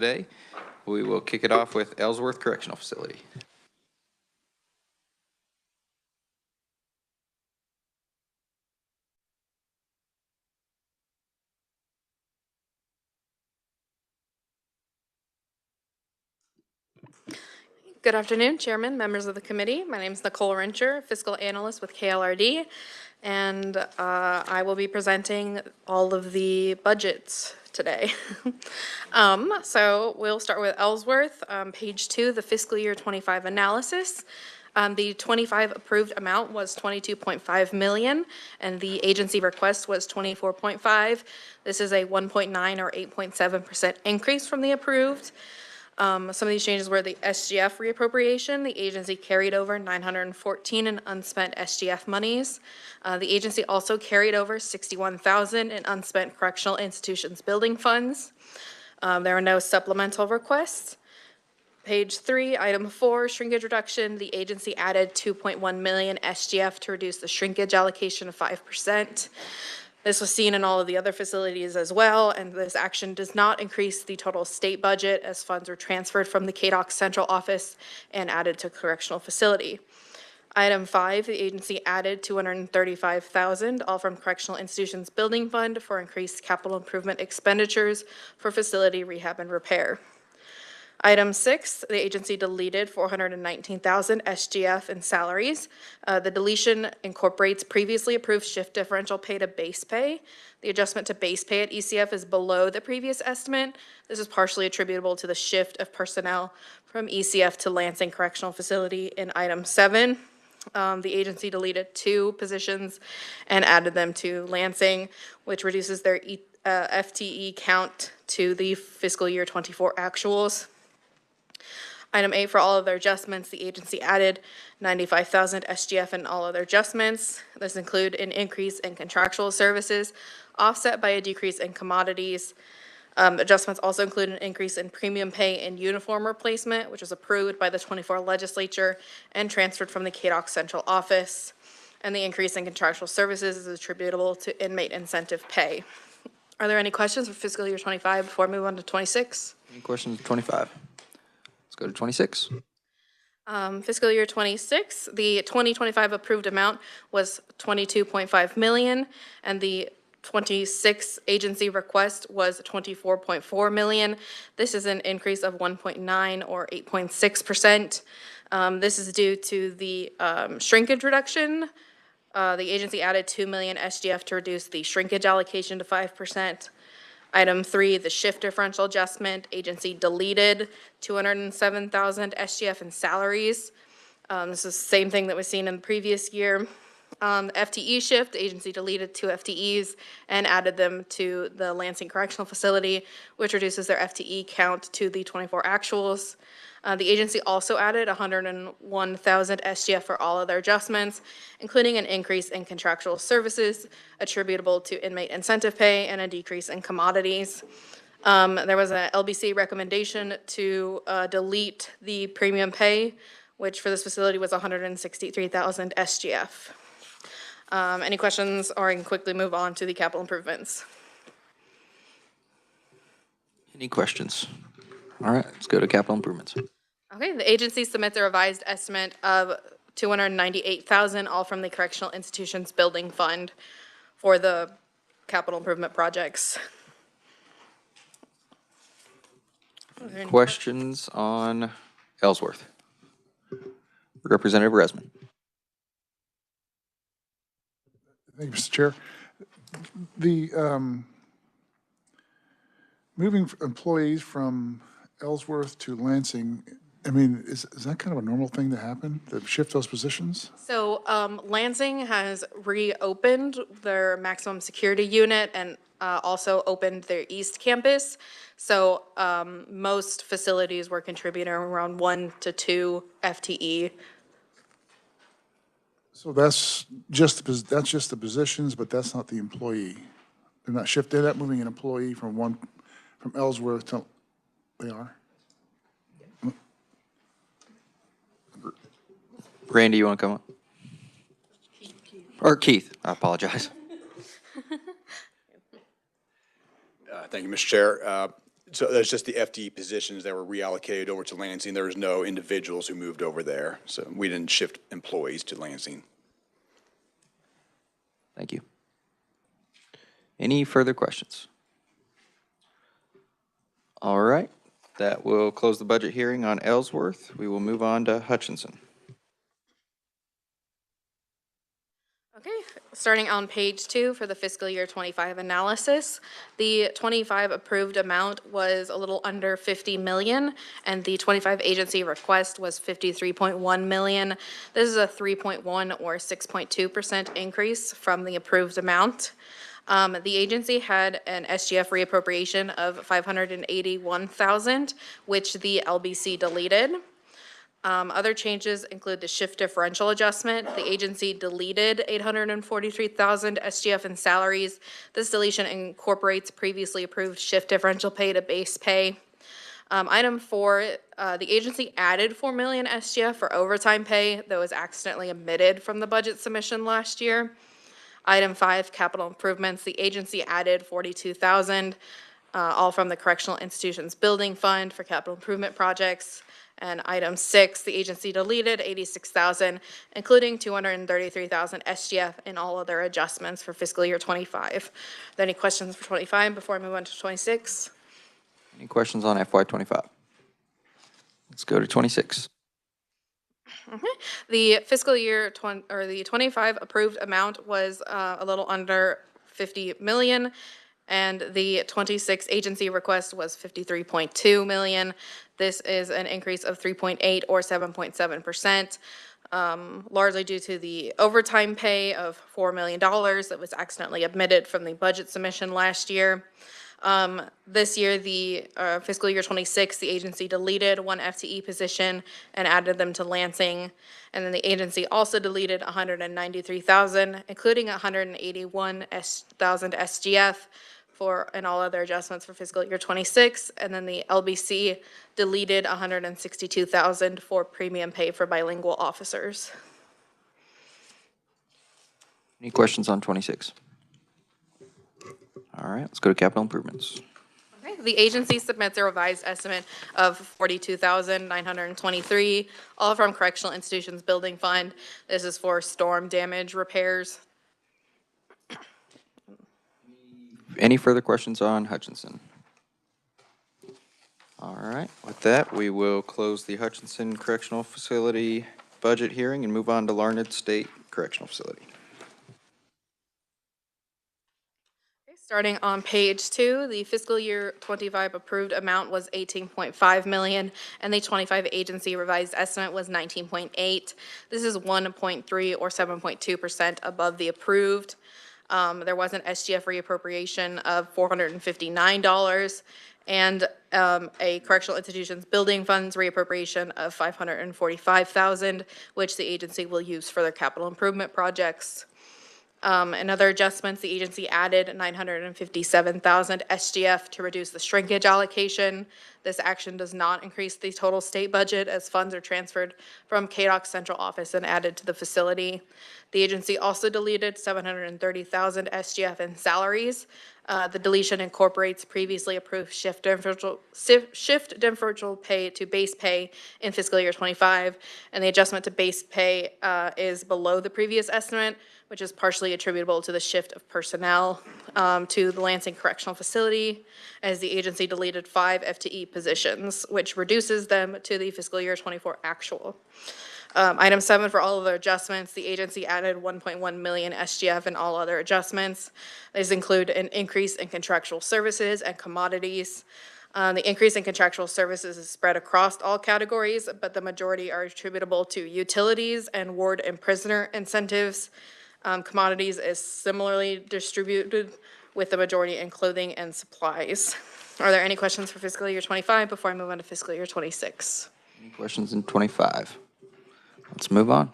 today. We will kick it off with Ellsworth Correctional Facility. Good afternoon, Chairman, members of the committee. My name is Nicole Rencher, Fiscal Analyst with KLRD, and I will be presenting all of the budgets today. So we'll start with Ellsworth, page 2, the fiscal year 25 analysis. The 25 approved amount was 22.5 million, and the agency request was 24.5. This is a 1.9 or 8.7% increase from the approved. Some of these changes were the SGF reappropriation. The agency carried over 914 in unspent SGF monies. The agency also carried over 61,000 in unspent correctional institutions building funds. There are no supplemental requests. Page 3, item 4, shrinkage reduction. The agency added 2.1 million SGF to reduce the shrinkage allocation of 5%. This was seen in all of the other facilities as well, and this action does not increase the total state budget as funds were transferred from the ks.gov central office and added to correctional facility. Item 5, the agency added 235,000, all from Correctional Institutions Building Fund for increased capital improvement expenditures for facility rehab and repair. Item 6, the agency deleted 419,000 SGF in salaries. The deletion incorporates previously approved shift differential pay to base pay. The adjustment to base pay at ECF is below the previous estimate. This is partially attributable to the shift of personnel from ECF to Lansing Correctional Facility in item 7. The agency deleted 2 positions and added them to Lansing, which reduces their FTE count to the fiscal year 24 actuals. Item 8, for all of their adjustments, the agency added 95,000 SGF in all of their adjustments. This include an increase in contractual services, offset by a decrease in commodities. Adjustments also include an increase in premium pay and uniform replacement, which was approved by the 24 legislature and transferred from the ks.gov central office. And the increase in contractual services is attributable to inmate incentive pay. Are there any questions for fiscal year 25 before we move on to 26? Any questions for 25? Let's go to 26. Fiscal year 26, the 2025 approved amount was 22.5 million, and the 26 agency request was 24.4 million. This is an increase of 1.9 or 8.6%. This is due to the shrinkage reduction. The agency added 2 million SGF to reduce the shrinkage allocation to 5%. Item 3, the shift differential adjustment. Agency deleted 207,000 SGF in salaries. This is the same thing that was seen in the previous year. FTE shift, agency deleted 2 FTEs and added them to the Lansing Correctional Facility, which reduces their FTE count to the 24 actuals. The agency also added 101,000 SGF for all of their adjustments, including an increase in contractual services attributable to inmate incentive pay and a decrease in commodities. There was an LBC recommendation to delete the premium pay, which for this facility was 163,000 SGF. Any questions, or I can quickly move on to the capital improvements. Any questions? All right, let's go to capital improvements. Okay, the agency submits a revised estimate of 298,000, all from the Correctional Institutions Building Fund for the capital improvement projects. Questions on Ellsworth? Representative Resman. Thank you, Mr. Chair. The moving employees from Ellsworth to Lansing, I mean, is that kind of a normal thing to happen, to shift those positions? So Lansing has reopened their maximum security unit and also opened their East Campus. So most facilities were contributing around 1 to 2 FTE. So that's just the positions, but that's not the employee. They're not shifting, they're not moving an employee from Ellsworth to, they are? Randy, you want to come up? Or Keith, I apologize. Thank you, Mr. Chair. So that's just the FTE positions that were reallocated over to Lansing. There was no individuals who moved over there. So we didn't shift employees to Lansing. Thank you. Any further questions? All right, that will close the budget hearing on Ellsworth. We will move on to Hutchinson. Okay, starting on page 2 for the fiscal year 25 analysis, the 25 approved amount was a little under 50 million, and the 25 agency request was 53.1 million. This is a 3.1 or 6.2% increase from the approved amount. The agency had an SGF reappropriation of 581,000, which the LBC deleted. Other changes include the shift differential adjustment. The agency deleted 843,000 SGF in salaries. This deletion incorporates previously approved shift differential pay to base pay. Item 4, the agency added 4 million SGF for overtime pay that was accidentally omitted from the budget submission last year. Item 5, capital improvements. The agency added 42,000, all from the Correctional Institutions Building Fund for capital improvement projects. And item 6, the agency deleted 86,000, including 233,000 SGF and all other adjustments for fiscal year 25. Are there any questions for 25 before I move on to 26? Any questions on FY 25? Let's go to 26. The fiscal year the 25 approved amount was a little under 50 million, and the 26 agency request was 53.2 million. This is an increase of 3.8 or 7.7%, largely due to the overtime pay of $4 million that was accidentally omitted from the budget submission last year. This year, the fiscal year 26, the agency deleted 1 FTE position and added them to Lansing. And then the agency also deleted 193,000, including 181,000 SGF and all other adjustments for fiscal year 26. And then the LBC deleted 162,000 for premium pay for bilingual officers. Any questions on 26? All right, let's go to capital improvements. Okay, the agency submits a revised estimate of 42,923, all from Correctional Institutions Building Fund. This is for storm damage repairs. Any further questions on Hutchinson? All right, with that, we will close the Hutchinson Correctional Facility budget hearing and move on to Larned State Correctional Facility. Starting on page 2, the fiscal year 25 approved amount was 18.5 million, and the 25 agency revised estimate was 19.8. This is 1.3 or 7.2% above the approved. There was an SGF reappropriation of $459 and a Correctional Institutions Building Funds reappropriation of $545,000, which the agency will use for their capital improvement projects. And other adjustments, the agency added 957,000 SGF to reduce the shrinkage allocation. This action does not increase the total state budget as funds are transferred from KDOC's central office and added to the facility. The agency also deleted 730,000 SGF in salaries. The deletion incorporates previously approved shift differential pay to base pay in fiscal year 25, and the adjustment to base pay is below the previous estimate, which is partially attributable to the shift of personnel to the Lansing Correctional Facility, as the agency deleted 5 FTE positions, which reduces them to the fiscal year 24 actual. Item 7, for all other adjustments, the agency added 1.1 million SGF and all other adjustments. These include an increase in contractual services and commodities. The increase in contractual services is spread across all categories, but the majority are attributable to utilities and ward and prisoner incentives. Commodities is similarly distributed, with the majority in clothing and supplies. Are there any questions for fiscal year 25 before I move on to fiscal year 26? Any questions in 25? Let's move on.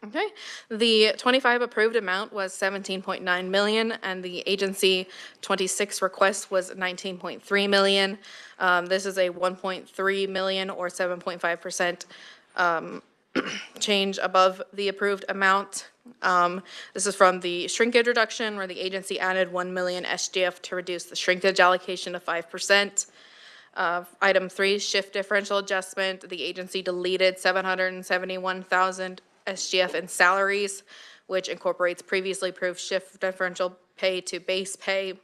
Okay, the 25 approved amount was 17.9 million, and the agency 26 request was 19.3 million. This is a 1.3 million or 7.5% change above the approved amount. This is from the shrinkage reduction, where the agency added 1 million SGF to reduce the shrinkage allocation to 5%. Item 3, shift differential adjustment, the agency deleted 771,000 SGF in salaries, which incorporates previously approved shift differential pay to base pay.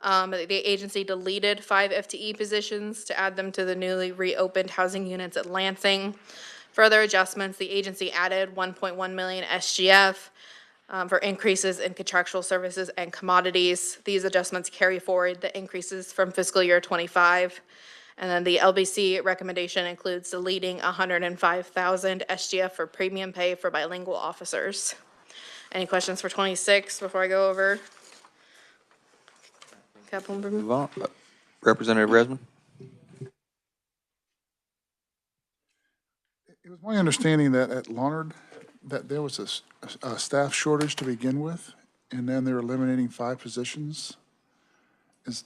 The agency deleted 5 FTE positions to add them to the newly reopened housing units at Lansing. Further adjustments, the agency added 1.1 million SGF for increases in contractual services and commodities. These adjustments carry forward the increases from fiscal year '25. And then the LBC recommendation includes deleting 105,000 SGF for premium pay for bilingual officers. Any questions for 26 before I go over capital improvement? Move on. Representative Resman? It was my understanding that at Larned, that there was a staff shortage to begin with, and then they're eliminating 5 positions. Is,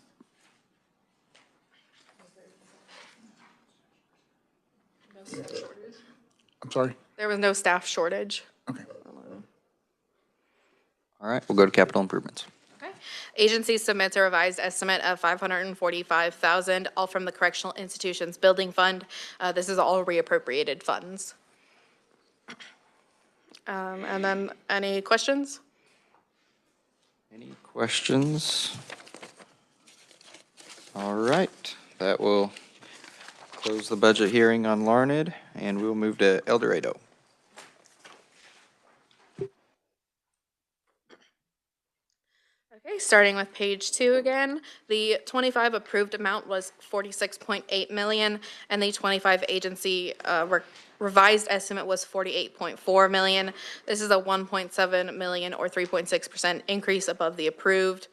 I'm sorry? There was no staff shortage. Okay. All right, we'll go to capital improvements. Okay. Agency submits a revised estimate of $545,000, all from the Correctional Institutions Building Fund. This is all reappropriated funds. And then any questions? Any questions? All right, that will close the budget hearing on Larned, and we'll move to El Dorado. Okay, starting with page 2 again, the 25 approved amount was 46.8 million, and the 25 agency revised estimate was 48.4 million. This is a 1.7 million or 3.6% increase above the approved.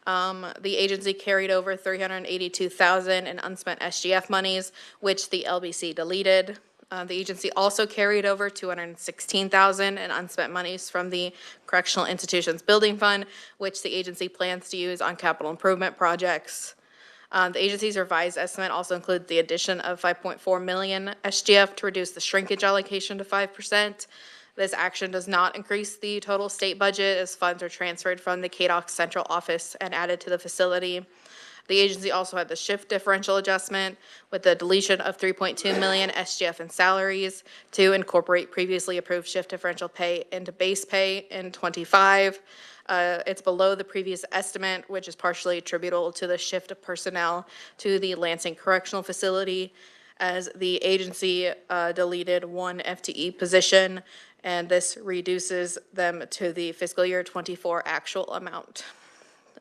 The agency carried over 382,000 in unspent SGF monies, which the LBC deleted. The agency also carried over 216,000 in unspent monies from the Correctional Institutions Building Fund, which the agency plans to use on capital improvement projects. The agency's revised estimate also includes the addition of 5.4 million SGF to reduce the shrinkage allocation to 5%. This action does not increase the total state budget, as funds are transferred from the ks.gov central office and added to the facility. The agency also had the shift differential adjustment with the deletion of 3.2 million SGF in salaries to incorporate previously approved shift differential pay into base pay in '25. It's below the previous estimate, which is partially attributable to the shift of personnel to the Lansing Correctional Facility, as the agency deleted 1 FTE position, and this reduces them to the fiscal year '24 actual amount.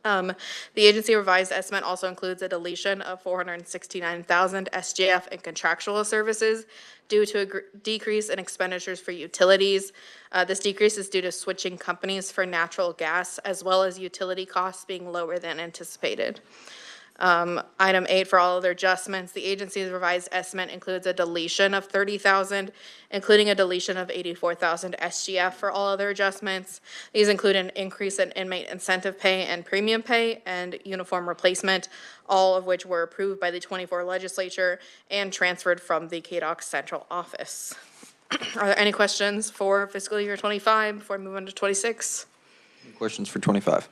The agency revised estimate also includes a deletion of 469,000 SGF in contractual services due to a decrease in expenditures for utilities. This decrease is due to switching companies for natural gas, as well as utility costs being lower than anticipated. Item 8 for all other adjustments, the agency's revised estimate includes a deletion of 30,000, including a deletion of 84,000 SGF for all other adjustments. These include an increase in inmate incentive pay and premium pay and uniform replacement, all of which were approved by the '24 legislature and transferred from the ks.gov central office. Are there any questions for fiscal year '25 before we move on to '26? Any questions for 25?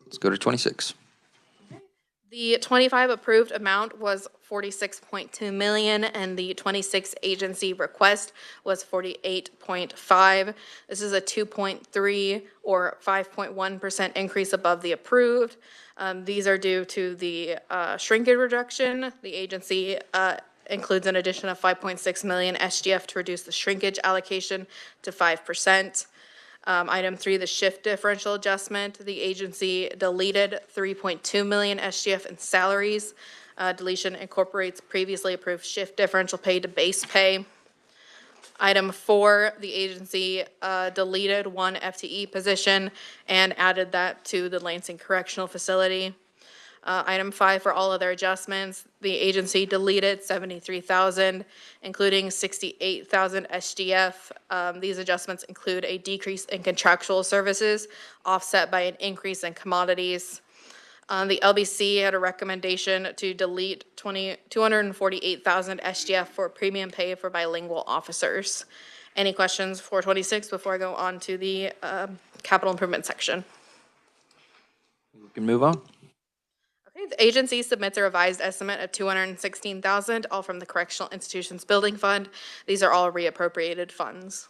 Let's go to 26. The 25 approved amount was 46.2 million, and the 26 agency request was 48.5. This is a 2.3 or 5.1% increase above the approved. These are due to the shrinkage reduction. The agency includes an addition of 5.6 million SGF to reduce the shrinkage allocation to 5%. Item 3, the shift differential adjustment. The agency deleted 3.2 million SGF in salaries. Deletion incorporates previously approved shift differential pay to base pay. Item 4, the agency deleted 1 FTE position and added that to the Lansing Correctional Facility. Item 5, for all other adjustments, the agency deleted 73,000, including 68,000 SGF. These adjustments include a decrease in contractual services offset by an increase in commodities. The LBC had a recommendation to delete 248,000 SGF for premium pay for bilingual officers. Any questions for 26 before I go on to the capital improvement section? We can move on. Okay, the agency submits a revised estimate of 216,000, all from the Correctional Institutions Building Fund. These are all reappropriated funds.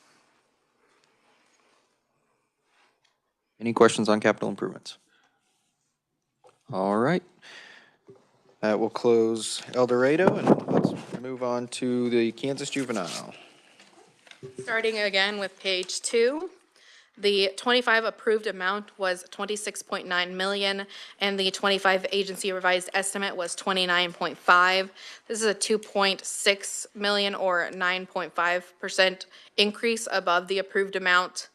Any questions on capital improvements? All right. That will close El Dorado, and let's move on to the Kansas Juvenile. Starting again with page 2. The 25 approved amount was 26.9 million, and the 25 agency revised estimate was 29.5. This is a 2.6 million or 9.5% increase above the approved amount.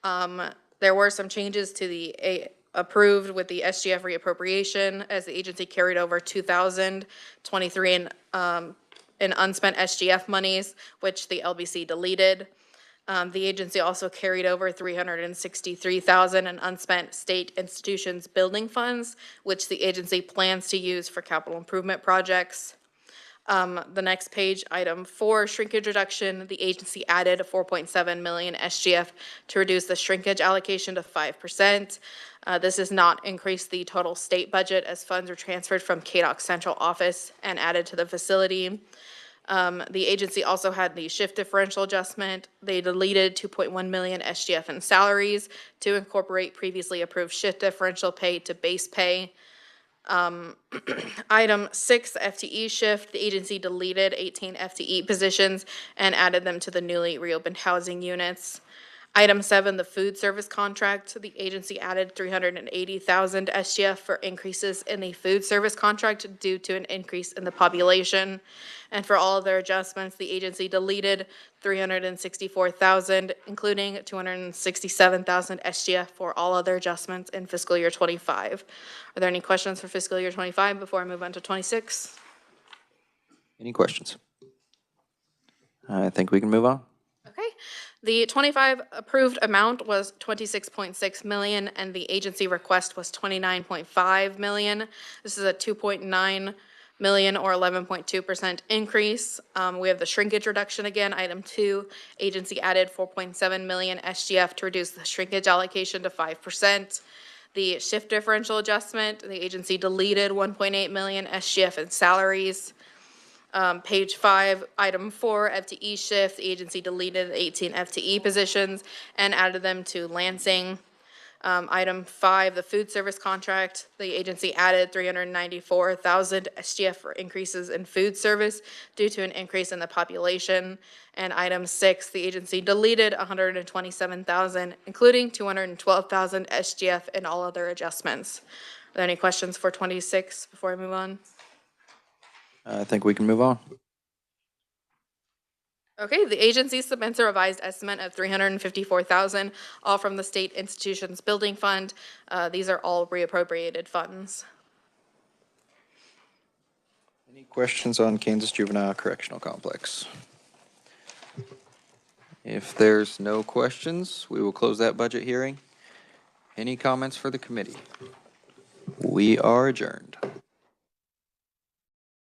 There were some changes to the approved with the SGF reappropriation as the agency carried over 2023 in unspent SGF monies, which the LBC deleted. The agency also carried over 363,000 in unspent state institutions building funds, which the agency plans to use for capital improvement projects. The next page, item 4, shrinkage reduction. The agency added 4.7 million SGF to reduce the shrinkage allocation to 5%. This does not increase the total state budget as funds are transferred from KDOC's central office and added to the facility. The agency also had the shift differential adjustment. They deleted 2.1 million SGF in salaries to incorporate previously approved shift differential pay to base pay. Item 6, FTE shift. The agency deleted 18 FTE positions and added them to the newly reopened housing units. Item 7, the food service contract. The agency added 380,000 SGF for increases in the food service contract due to an increase in the population. And for all other adjustments, the agency deleted 364,000, including 267,000 SGF for all other adjustments in fiscal year 25. Are there any questions for fiscal year 25 before I move on to 26? Any questions? I think we can move on. Okay. The 25 approved amount was 26.6 million, and the agency request was 29.5 million. This is a 2.9 million or 11.2% increase. We have the shrinkage reduction again, item 2. Agency added 4.7 million SGF to reduce the shrinkage allocation to 5%. The shift differential adjustment, the agency deleted 1.8 million SGF in salaries. Page 5, item 4, FTE shift, the agency deleted 18 FTE positions and added them to Lansing. Item 5, the food service contract, the agency added 394,000 SGF for increases in food service due to an increase in the population. And item 6, the agency deleted 127,000, including 212,000 SGF and all other adjustments. Are there any questions for 26 before I move on? I think we can move on. Okay, the agency submits a revised estimate of 354,000, all from the State Institutions Building Fund. These are all reappropriated funds. Any questions on Kansas Juvenile Correctional Complex? If there's no questions, we will close that budget hearing. Any comments for the committee? We are adjourned.